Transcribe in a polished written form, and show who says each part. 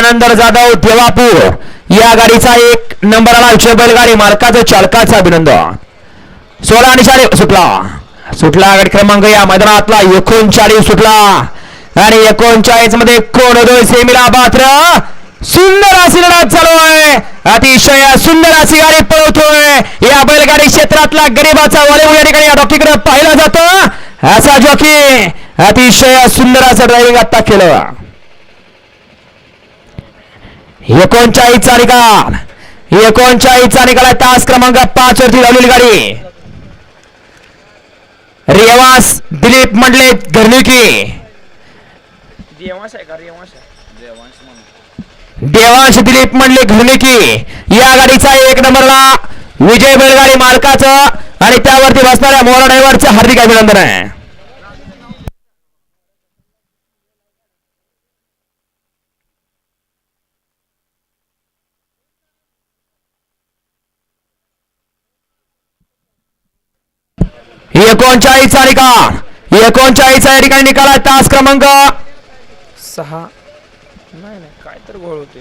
Speaker 1: दयानंद जाधव देवापूर या गाडीचा 1 नंबरला विजय बैलगाडी मालकाचं चालकाचं अभिनंदन. 16 निशाणे सुटला गाडी क्रमांक या मैदानातला 39 सुटला आणि 39 मध्ये कोण होतोय सेमीला पात्र. सुंदर अशी लढत चालू आहे. अतिशय सुंदर अशी गाडी पळवतोय. या बैलगाडी क्षेत्रातला गरीबाचा वालेव या ठिकाणी डॉक्टरकडे पाहिला जातो. असा जॉकी अतिशय सुंदर असं ड्रायव्हिंग आता केलं. 39 चा निकाल. 39 चा निकाल. तास क्रमांक 5 वरती लावलेली गाडी रेवास दिलीप मंडले घरनिकी. देवांश दिलीप मंडले घरनिकी या गाडीचा 1 नंबरला विजय बैलगाडी मालकाचं आणि त्यावरती बसणाऱ्या मोरा ड्रायव्हरचं हार्दिक अभिनंदन आहे. एकोणचाळीसचा निकाल. 39 या ठिकाणी निकाल. तास क्रमांक
Speaker 2: 6 नाही काय तर गोळ होते.